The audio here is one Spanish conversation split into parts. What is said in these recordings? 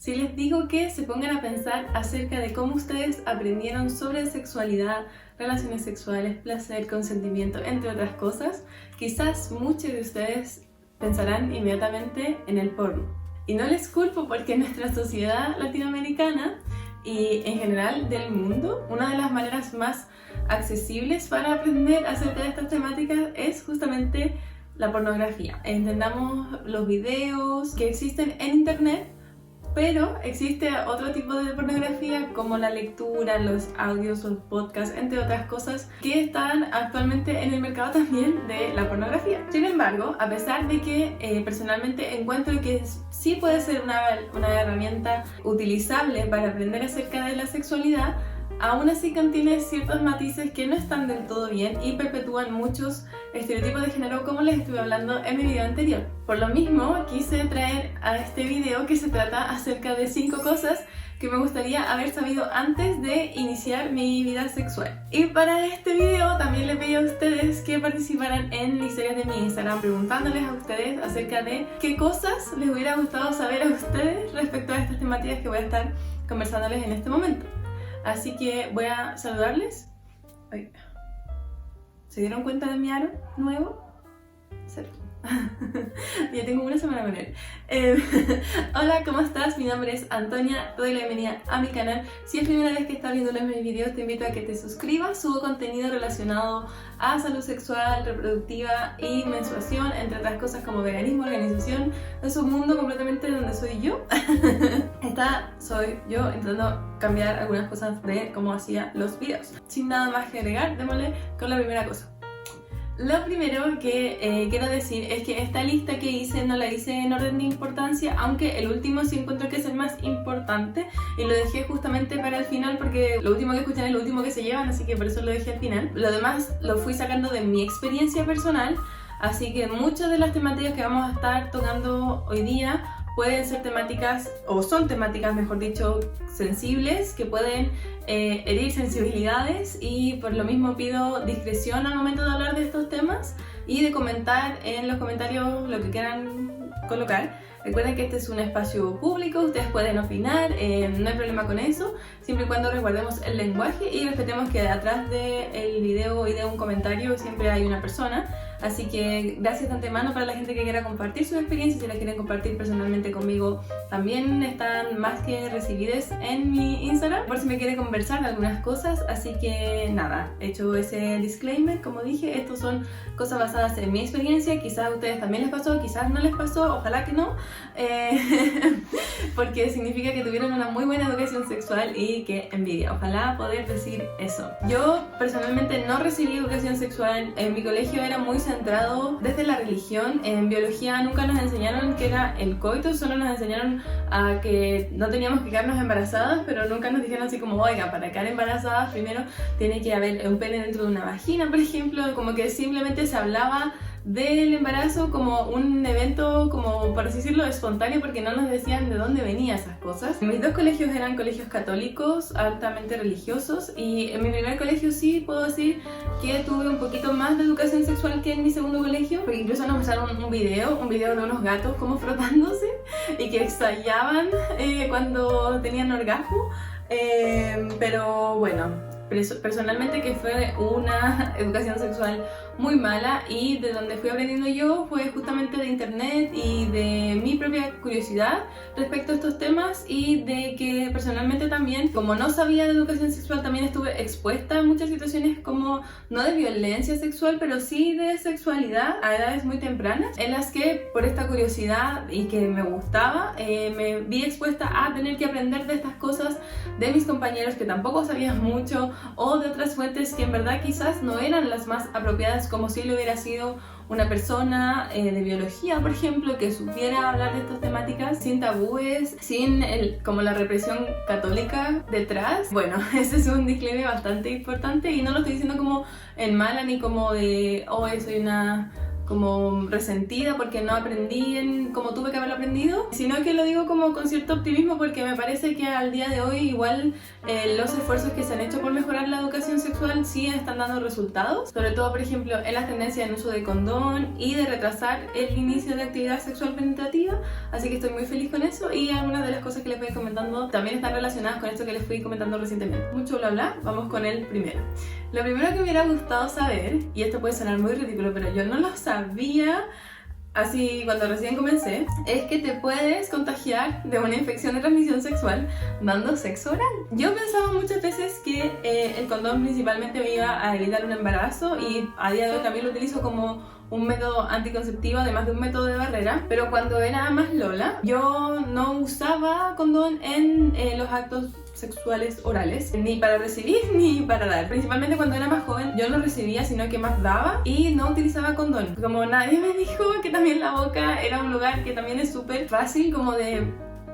si les digo que se pongan a pensar acerca de cómo ustedes aprendieron sobre sexualidad, relaciones sexuales, placer, consentimiento, entre otras cosas, quizás muchos de ustedes pensarán inmediatamente en el porno. Y no les culpo porque en nuestra sociedad latinoamericana y en general del mundo, una de las maneras más accesibles para aprender acerca de estas temáticas es justamente la pornografía. Entendamos los videos que existen en internet, pero existe otro tipo de pornografía como la lectura, los audios, los podcasts, entre otras cosas que están actualmente en el mercado también de la pornografía. Sin embargo, a pesar de que personalmente encuentro que sí puede ser una herramienta utilizable para aprender acerca de la sexualidad, aún así contiene ciertos matices que no están del todo bien y perpetúan muchos estereotipos de género, como les estuve hablando en mi video anterior. Por lo mismo, quise traer a este video que se trata acerca de 5 cosas que me gustaría haber sabido antes de iniciar mi vida sexual. Y para este video también les pedí a ustedes que participaran en las historias de mi Instagram, preguntándoles a ustedes acerca de qué cosas les hubiera gustado saber a ustedes respecto a estas temáticas que voy a estar conversándoles en este momento. Así que voy a saludarles. Ay. ¿Se dieron cuenta de mi aro nuevo? Cero. Ya tengo una semana con él. Hola, ¿cómo estás? Mi nombre es Antonia, te doy la bienvenida a mi canal. Si es primera vez que estás viendo mis videos, te invito a que te suscribas. Subo contenido relacionado a salud sexual, reproductiva y menstruación, entre otras cosas como veganismo, organización. Es un mundo completamente donde soy yo. Esta soy yo intentando cambiar algunas cosas de cómo hacía los videos. Sin nada más que agregar, démosle con la primera cosa. Lo primero que quiero decir es que esta lista que hice no la hice en orden de importancia, aunque el último sí encuentro que es el más importante y lo dejé justamente para el final porque lo último que escuchan es lo último que se llevan, así que por eso lo dejé al final. Lo demás lo fui sacando de mi experiencia personal, así que muchas de las temáticas que vamos a estar tocando hoy día pueden ser temáticas, o son temáticas mejor dicho, sensibles, que pueden herir sensibilidades, y por lo mismo pido discreción al momento de hablar de estos temas y de comentar en los comentarios lo que quieran colocar. Recuerden que este es un espacio público, ustedes pueden opinar, no hay problema con eso, siempre y cuando resguardemos el lenguaje y respetemos que atrás del video y de un comentario siempre hay una persona. Así que gracias de antemano para la gente que quiera compartir sus experiencias. Si las quieren compartir personalmente conmigo, también están más que recibidas en mi Instagram, por si me quieren conversar de algunas cosas. Así que nada, hecho ese disclaimer, como dije, estos son cosas basadas en mi experiencia. Quizás a ustedes también les pasó, quizás no les pasó, ojalá que no, porque significa que tuvieron una muy buena educación sexual y que envidia, ojalá poder decir eso. Yo personalmente no recibí educación sexual, en mi colegio era muy centrado desde la religión. En biología nunca nos enseñaron qué era el coito, solo nos enseñaron a que no teníamos que quedarnos embarazadas, pero nunca nos dijeron así como, oiga, para quedar embarazadas primero tiene que haber un pene dentro de una vagina, por ejemplo. Como que simplemente se hablaba del embarazo como un evento, como por así decirlo, espontáneo, porque no nos decían de dónde venían esas cosas. Mis dos colegios eran colegios católicos, altamente religiosos, y en mi primer colegio sí puedo decir que tuve un poquito más de educación sexual que en mi segundo colegio, porque incluso nos mostraron un video de unos gatos como frotándose y que estallaban cuando tenían orgasmo, pero bueno, personalmente que fue una educación sexual muy mala, y de donde fui aprendiendo yo fue justamente de internet y de mi propia curiosidad respecto a estos temas, y de que personalmente también, como no sabía de educación sexual, también estuve expuesta a muchas situaciones como no de violencia sexual, pero sí de sexualidad a edades muy tempranas, en las que por esta curiosidad y que me gustaba, me vi expuesta a tener que aprender de estas cosas de mis compañeros que tampoco sabían mucho, o de otras fuentes que en verdad quizás no eran las más apropiadas, como si lo hubiera sido una persona de biología, por ejemplo, que supiera hablar de estas temáticas sin tabúes, sin como la represión católica detrás. Bueno, ese es un disclaimer bastante importante, y no lo estoy diciendo como en mala ni como de, oh, soy una como resentida porque no aprendí como tuve que haberlo aprendido, sino que lo digo como con cierto optimismo porque me parece que al día de hoy igual los esfuerzos que se han hecho por mejorar la educación sexual sí están dando resultados, sobre todo por ejemplo en la tendencia del uso de condón y de retrasar el inicio de actividad sexual penetrativa, así que estoy muy feliz con eso y algunas de las cosas que les voy comentando también están relacionadas con esto que les fui comentando recientemente. Mucho bla bla, vamos con el primero. Lo primero que me hubiera gustado saber, y esto puede sonar muy ridículo, pero yo no lo sabía así cuando recién comencé, es que te puedes contagiar de una infección de transmisión sexual dando sexo oral. Yo pensaba muchas veces que el condón principalmente me iba a evitar un embarazo y a día de hoy también lo utilizo como un método anticonceptivo, además de un método de barrera, pero cuando era más Lola, yo no usaba condón en los actos sexuales orales, ni para recibir ni para dar. Principalmente cuando era más joven yo no recibía, sino que más daba y no utilizaba condón. Como nadie me dijo que también la boca era un lugar que también es súper fácil como de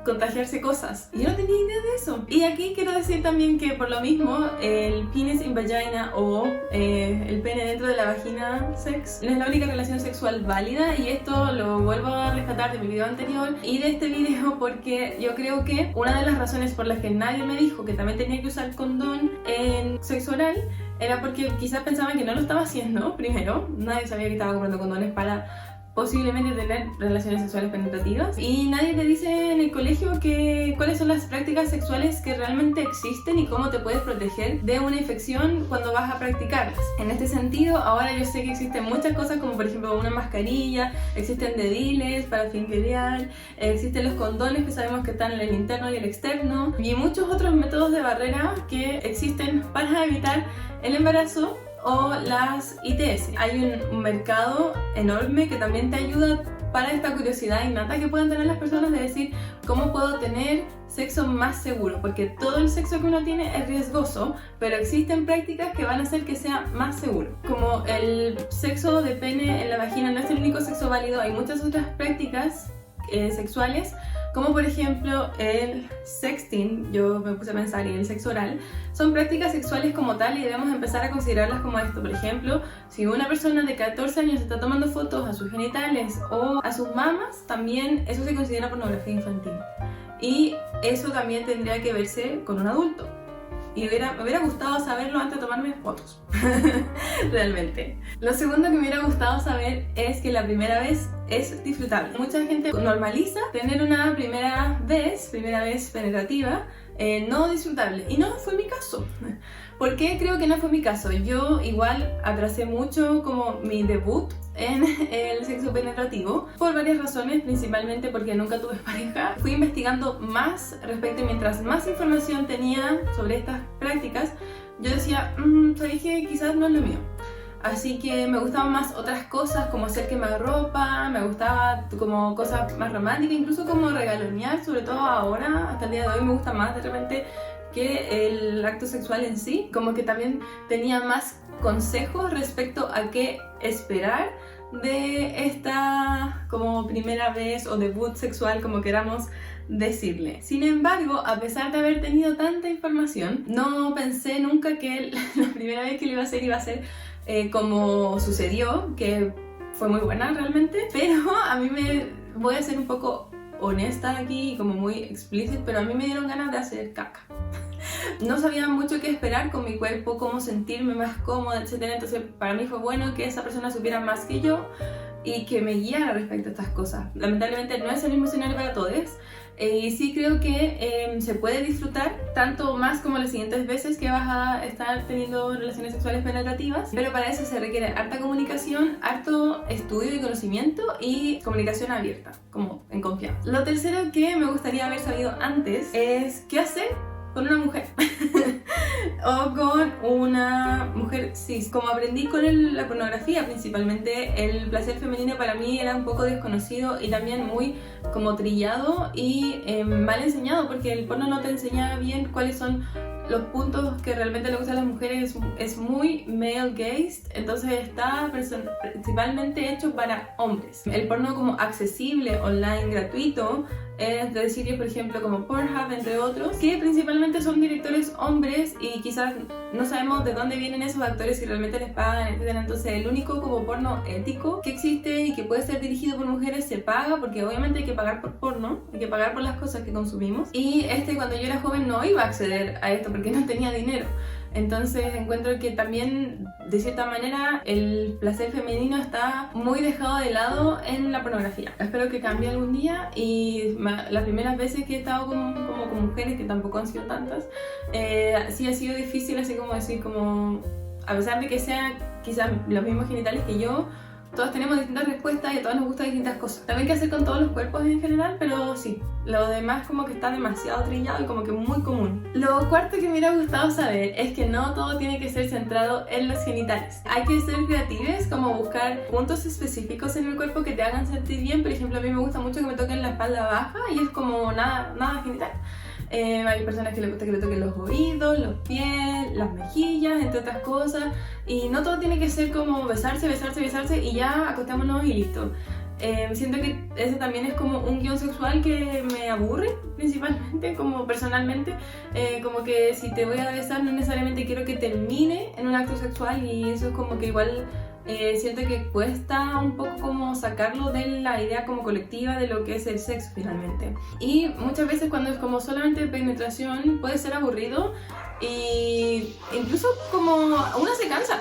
contagiarse cosas. Y yo no tenía idea de eso. Y aquí quiero decir también que por lo mismo el penis in vagina o el pene dentro de la vagina sex no es la única relación sexual válida, y esto lo vuelvo a rescatar de mi video anterior y de este video porque yo creo que una de las razones por las que nadie me dijo que también tenía que usar condón en sexo oral era porque quizás pensaban que no lo estaba haciendo. Primero, nadie sabía que estaba comprando condones para posiblemente tener relaciones sexuales penetrativas, y nadie te dice en el colegio cuáles son las prácticas sexuales que realmente existen y cómo te puedes proteger de una infección cuando vas a practicarlas. En este sentido, ahora yo sé que existen muchas cosas como por ejemplo una mascarilla, existen dediles para fingerear, existen los condones que sabemos que están en el interno y el externo, y muchos otros métodos de barrera que existen para evitar el embarazo o las ITS. Hay un mercado enorme que también te ayuda para esta curiosidad innata que pueden tener las personas de decir cómo puedo tener sexo más seguro, porque todo el sexo que uno tiene es riesgoso, pero existen prácticas que van a hacer que sea más seguro. Como el sexo de pene en la vagina no es el único sexo válido, hay muchas otras prácticas sexuales, como por ejemplo el sexting, yo me puse a pensar, y el sexo oral, son prácticas sexuales como tal y debemos empezar a considerarlas como esto. Por ejemplo, si una persona de 14 años está tomando fotos a sus genitales o a sus mamas, también eso se considera pornografía infantil. Y eso también tendría que verse con un adulto. Y me hubiera gustado saberlo antes de tomarme fotos, realmente. Lo segundo que me hubiera gustado saber es que la primera vez es disfrutable. Mucha gente normaliza tener una primera vez penetrativa no disfrutable, y no fue mi caso. ¿Por qué creo que no fue mi caso? Yo igual atrasé mucho como mi debut en el sexo penetrativo por varias razones, principalmente porque nunca tuve pareja. Fui investigando más respecto, y mientras más información tenía sobre estas prácticas, yo decía, sabes que quizás no es lo mío. Así que me gustaban más otras cosas, como hacer quemar ropa, me gustaba como cosas más románticas, incluso como regalonear, sobre todo ahora, hasta el día de hoy me gusta más de repente que el acto sexual en sí. Como que también tenía más consejos respecto a qué esperar de esta como primera vez o debut sexual, como queramos decirle. Sin embargo, a pesar de haber tenido tanta información, no pensé nunca que la primera vez que lo iba a ser como sucedió, que fue muy buena realmente, pero a mí voy a ser un poco honesta aquí, como muy explícita, pero a mí me dieron ganas de hacer caca. No sabía mucho qué esperar con mi cuerpo, cómo sentirme más cómoda, etc. Entonces para mí fue bueno que esa persona supiera más que yo y que me guiara respecto a estas cosas. Lamentablemente no es el mismo escenario para todos, y sí creo que se puede disfrutar tanto más como las siguientes veces que vas a estar teniendo relaciones sexuales penetrativas, pero para eso se requiere harta comunicación, harto estudio y conocimiento y comunicación abierta, como en confianza. Lo tercero que me gustaría haber sabido antes es qué hacer con una mujer o con una mujer cis. Como aprendí con la pornografía principalmente, el placer femenino para mí era un poco desconocido y también muy como trillado y mal enseñado, porque el porno no te enseña bien cuáles son los puntos que realmente le gustan a las mujeres. Es muy male gazed, entonces está principalmente hecho para hombres. El porno como accesible, online, gratuito, de sitios, por ejemplo, como Pornhub, entre otros, que principalmente son directores hombres y quizás no sabemos de dónde vienen esos actores, si realmente les pagan, etc. Entonces el único como porno ético que existe y que puede ser dirigido por mujeres se paga, porque obviamente hay que pagar por porno, hay que pagar por las cosas que consumimos. Y cuando yo era joven no iba a acceder a esto porque no tenía dinero. Entonces encuentro que también, de cierta manera, el placer femenino está muy dejado de lado en la pornografía. Espero que cambie algún día, y las primeras veces que he estado con mujeres, que tampoco han sido tantas, sí ha sido difícil, así como decir, como a pesar de que sean quizás los mismos genitales que yo, todas tenemos distintas respuestas y a todas nos gustan distintas cosas. También hay que hacer con todos los cuerpos en general, pero sí, lo demás como que está demasiado trillado y como que muy común. Lo cuarto que me hubiera gustado saber es que no todo tiene que ser centrado en los genitales. Hay que ser creativos, como buscar puntos específicos en el cuerpo que te hagan sentir bien. Por ejemplo, a mí me gusta mucho que me toquen la espalda baja y es como nada genital. Hay personas que les gusta que le toquen los oídos, los pies, las mejillas, entre otras cosas. Y no todo tiene que ser como besarse y ya acostémonos y listo. Siento que ese también es como un guión sexual que me aburre, principalmente, como personalmente. Como que si te voy a besar no necesariamente quiero que termine en un acto sexual, y eso es como que igual... siento que cuesta un poco como sacarlo de la idea como colectiva de lo que es el sexo finalmente. Y muchas veces cuando es como solamente penetración puede ser aburrido, y incluso como uno se cansa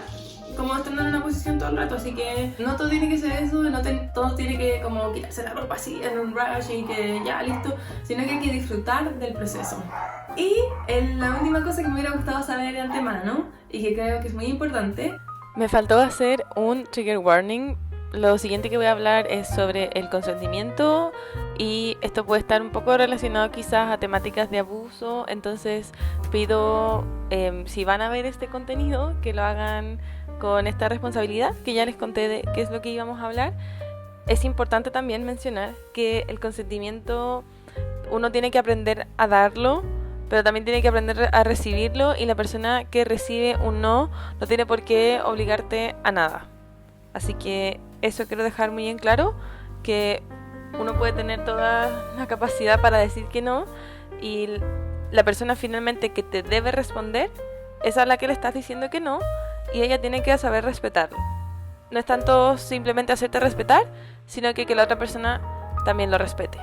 como estando en una posición todo el rato, así que no todo tiene que ser eso, todo tiene que como quitarse la ropa así en un rush y que ya listo, sino que hay que disfrutar del proceso. Y la última cosa que me hubiera gustado saber de antemano, y que creo que es muy importante, me faltó hacer un trigger warning. Lo siguiente que voy a hablar es sobre el consentimiento, y esto puede estar un poco relacionado quizás a temáticas de abuso. Entonces pido, si van a ver este contenido, que lo hagan con esta responsabilidad que ya les conté de qué es lo que íbamos a hablar. Es importante también mencionar que el consentimiento uno tiene que aprender a darlo, pero también tiene que aprender a recibirlo, y la persona que recibe un no tiene por qué obligarte a nada. Así que eso quiero dejar muy en claro, que uno puede tener toda la capacidad para decir que no, y la persona finalmente que te debe responder es a la que le estás diciendo que no, y ella tiene que saber respetarlo. No es tanto simplemente hacerte respetar, sino que la otra persona también lo respete.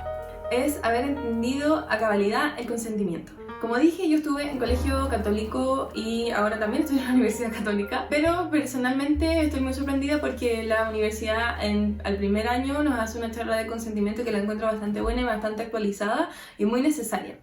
Es haber entendido a cabalidad el consentimiento. Como dije, yo estuve en colegio católico y ahora también estoy en la universidad católica, pero personalmente estoy muy sorprendida porque la universidad al primer año nos hace una charla de consentimiento que la encuentro bastante buena y bastante actualizada y muy necesaria.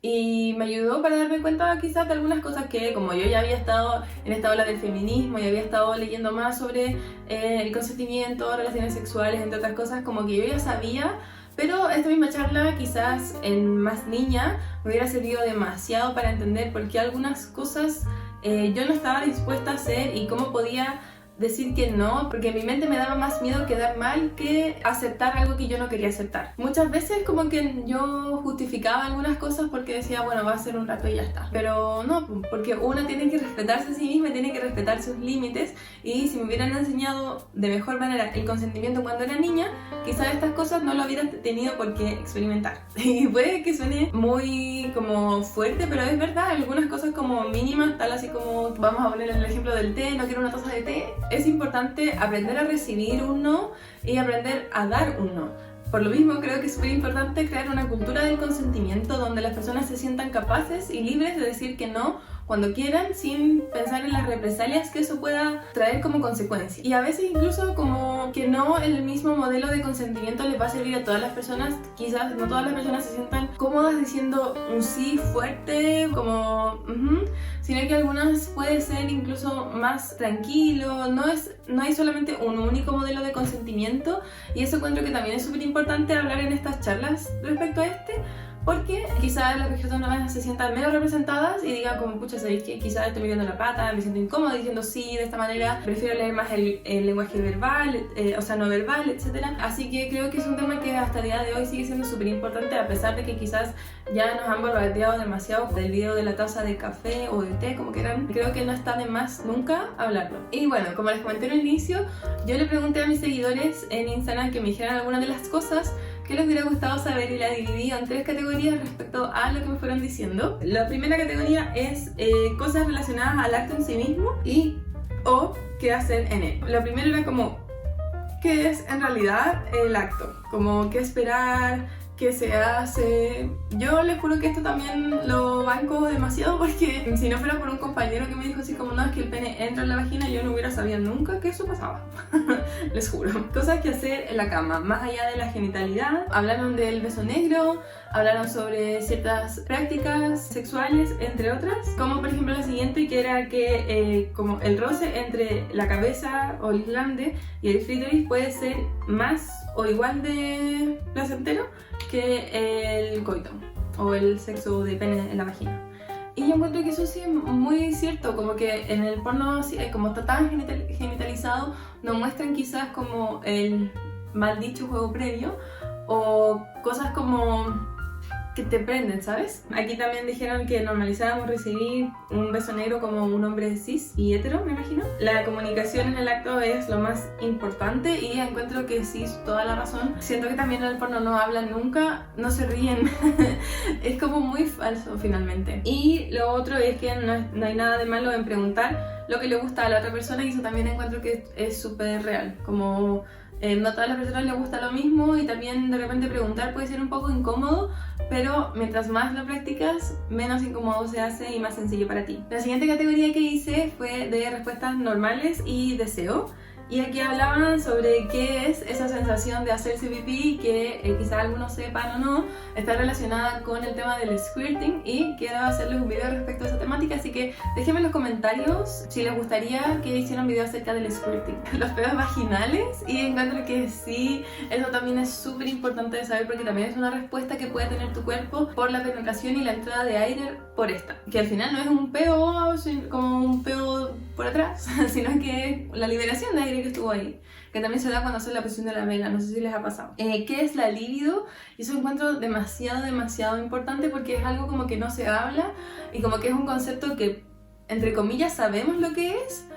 Y me ayudó para darme cuenta quizás de algunas cosas que, como yo ya había estado en esta ola del feminismo y había estado leyendo más sobre el consentimiento, relaciones sexuales, entre otras cosas, como que yo ya sabía. Pero esta misma charla, quizás en más niña, me hubiera servido demasiado para entender por qué algunas cosas yo no estaba dispuesta a hacer y cómo podía decir que no, porque en mi mente me daba más miedo quedar mal que aceptar algo que yo no quería aceptar. Muchas veces como que yo justificaba algunas cosas porque decía, bueno, va a ser un rato y ya está. Pero no, porque uno tiene que respetarse a sí misma, tiene que respetar sus límites, y si me hubieran enseñado de mejor manera el consentimiento cuando era niña, quizás estas cosas no lo hubiera tenido por qué experimentar. Y puede que suene muy como fuerte, pero es verdad, algunas cosas como mínimas, tal así como, vamos a poner el ejemplo del té, no quiero una taza de té. Es importante aprender a recibir un no y aprender a dar un no. Por lo mismo, creo que es súper importante crear una cultura del consentimiento donde las personas se sientan capaces y libres de decir que no cuando quieran, sin pensar en las represalias que eso pueda traer como consecuencia. Y a veces incluso como que no el mismo modelo de consentimiento les va a servir a todas las personas. Quizás no todas las personas se sientan cómodas diciendo un sí fuerte, como sino que algunas puede ser incluso más tranquilo. No hay solamente un único modelo de consentimiento, y eso encuentro que también es súper importante hablar en estas charlas respecto a porque quizás las personas se sientan menos representadas y digan como, pucha, ¿sabéis que quizás estoy metiendo la pata, me siento incómoda diciendo sí de esta manera, prefiero leer más el lenguaje verbal, no verbal, etc. Así que creo que es un tema que hasta el día de hoy sigue siendo súper importante, a pesar de que quizás ya nos han bombardeado demasiado del video de la taza de café o de té, como quieran. Creo que no está de más nunca hablarlo. Y bueno, como les comenté al inicio, yo le pregunté a mis seguidores en Instagram que me dijeran algunas de las cosas qué les hubiera gustado saber y la dividí en 3 categorías respecto a lo que me fueron diciendo. La primera categoría es cosas relacionadas al acto en sí mismo y o qué hacer en él. La primera era como qué es en realidad el acto, como qué esperar, qué se hace. Yo les juro que esto también lo banco demasiado porque si no fuera por un compañero que me dijo así como no, es que el pene entra en la vagina, yo no hubiera sabido nunca que eso pasaba. Les juro. Cosas que hacer en la cama, más allá de la genitalidad. Hablaron del beso negro, hablaron sobre ciertas prácticas sexuales, entre otras, como por ejemplo la siguiente, que era que como el roce entre la cabeza o el glande y el clítoris puede ser más o igual de placentero que el coito o el sexo de pene en la vagina. Y yo encuentro que eso sí es muy cierto, como que en el porno, como está tan genitalizado, nos muestran quizás como el mal dicho juego previo o cosas como que te prenden, ¿sabes? Aquí también dijeron que normalizábamos recibir un beso negro como un hombre cis y hetero, me imagino. La comunicación en el acto es lo más importante y encuentro que sí, toda la razón. Siento que también en el porno no hablan nunca, no se ríen. Es como muy falso finalmente. Y lo otro es que no hay nada de malo en preguntar lo que le gusta a la otra persona y eso también encuentro que es súper real. Como no a todas las personas les gusta lo mismo y también de repente preguntar puede ser un poco incómodo, pero mientras más lo practicas, menos incómodo se hace y más sencillo para ti. La siguiente categoría que hice fue de respuestas normales y deseo. Y aquí hablaban sobre qué es esa sensación de hacerse pipí, que quizás algunos sepan o no, está relacionada con el tema del squirting y quiero hacerles un video respecto a esa temática, así que déjenme en los comentarios si les gustaría que hiciera un video acerca del squirting, los pedos vaginales, y encuentro que sí, eso también es súper importante de saber porque también es una respuesta que puede tener tu cuerpo por la penetración y la entrada de aire por esta, que al final no es un peo como un peo por atrás, sino que es la liberación de aire que estuvo ahí, que también se da cuando hace la posición de la vela, no sé si les ha pasado. ¿Qué es la libido? Y eso encuentro demasiado importante porque es algo como que no se habla y como que es un concepto que, entre comillas, sabemos lo que es,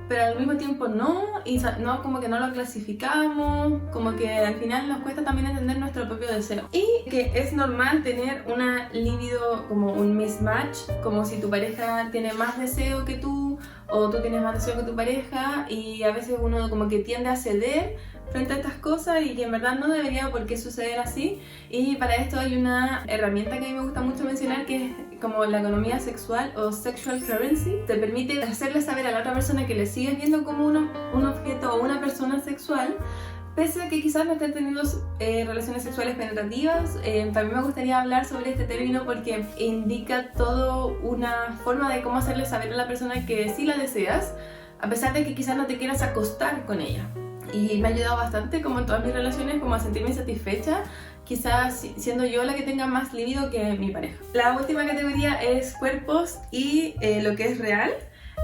pero al mismo tiempo no, y no, como que no lo clasificamos, como que al final nos cuesta también entender nuestro propio deseo. Y que es normal tener una libido como un mismatch, como si tu pareja tiene más deseo que tú, o tú tienes más deseo que tu pareja, y a veces uno como que tiende a ceder frente a estas cosas y que en verdad no debería por qué suceder así. Y para esto hay una herramienta que a mí me gusta mucho mencionar, que es como la economía sexual o sexual currency. Te permite hacerle saber a la otra persona que le sigues viendo como un objeto o una persona sexual, pese a que quizás no estén teniendo relaciones sexuales penetrativas. También me gustaría hablar sobre este término porque indica toda una forma de cómo hacerle saber a la persona que sí la deseas, a pesar de que quizás no te quieras acostar con ella. Y me ha ayudado bastante, como en todas mis relaciones, como a sentirme satisfecha, quizás siendo yo la que tenga más libido que mi pareja. La última categoría es cuerpos y lo que es real.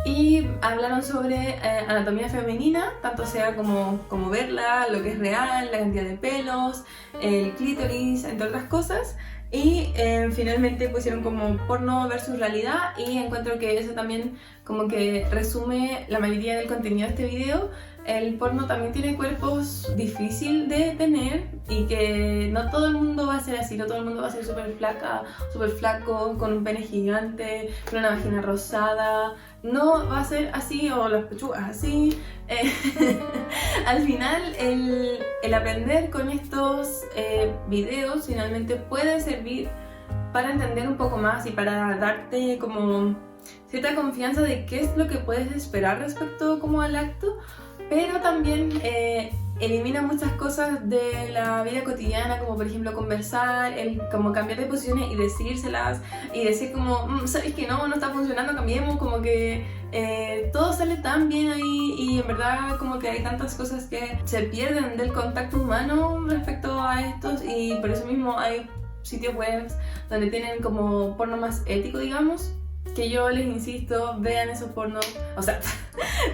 Y hablaron sobre anatomía femenina, tanto sea como verla, lo que es real, la cantidad de pelos, el clítoris, entre otras cosas. Y finalmente pusieron como porno versus realidad, y encuentro que eso también como que resume la mayoría del contenido de este video. El porno también tiene cuerpos difícil de tener y que no todo el mundo va a ser así, no todo el mundo va a ser súper flaca, súper flaco, con un pene gigante, con una vagina rosada. No va a ser así, o las pechugas así. Al final el aprender con estos videos finalmente puede servir para entender un poco más y para darte como cierta confianza de qué es lo que puedes esperar respecto como al acto, pero también elimina muchas cosas de la vida cotidiana, como por ejemplo conversar, como cambiar de posiciones y decírselas, y decir como, ¿sabes que no está funcionando? Cambiemos, como que todo sale tan bien ahí, y en verdad como que hay tantas cosas que se pierden del contacto humano respecto a estos, y por eso mismo hay sitios web donde tienen como porno más ético, digamos, que yo les insisto, vean esos pornos, o sea,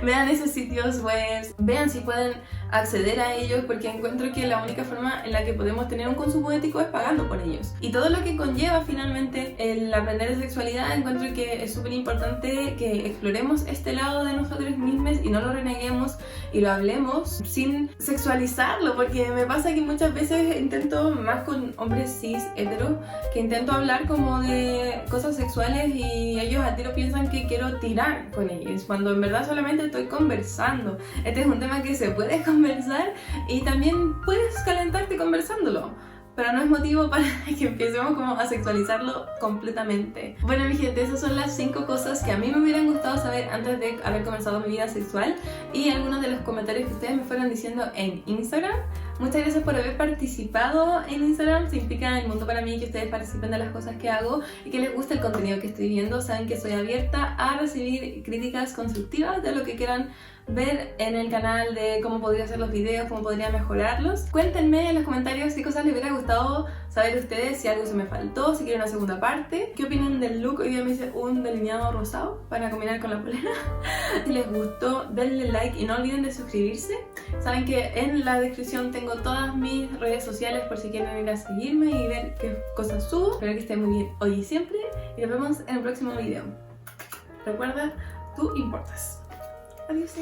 vean esos sitios web, vean si pueden acceder a ellos, porque encuentro que la única forma en la que podemos tener un consumo ético es pagando por ellos. Y todo lo que conlleva finalmente el aprender de sexualidad, encuentro que es súper importante que exploremos este lado de nosotros mismos y no lo reneguemos y lo hablemos sin sexualizarlo, porque me pasa que muchas veces intento, más con hombres cis, hetero, que intento hablar como de cosas sexuales y ellos al tiro piensan que quiero tirar con ellos, cuando en verdad solamente estoy conversando. Este es un tema que se puede conversar y también puedes calentarte conversándolo, pero no es motivo para que empecemos como a sexualizarlo completamente. Bueno, mi gente, esas son las 5 cosas que a mí me hubieran gustado saber antes de haber comenzado mi vida sexual y algunos de los comentarios que ustedes me fueron diciendo en Instagram. Muchas gracias por haber participado en Instagram. Significa el mundo para mí que ustedes participen de las cosas que hago y que les guste el contenido que estoy viendo. Saben que soy abierta a recibir críticas constructivas de lo que quieran ver en el canal, de cómo podría hacer los videos, cómo podría mejorarlos. Cuéntenme en los comentarios qué cosas les hubiera gustado saber ustedes, si algo se me faltó, si quieren una segunda parte. ¿Qué opinan del look? Hoy día me hice un delineado rosado para combinar con la polera. Si les gustó, denle like y no olviden de suscribirse. Saben que en la descripción tengo todas mis redes sociales por si quieren ir a seguirme y ver qué cosas subo. Espero que estén muy bien hoy y siempre y nos vemos en el próximo video. Recuerda, tú importas. Adiós.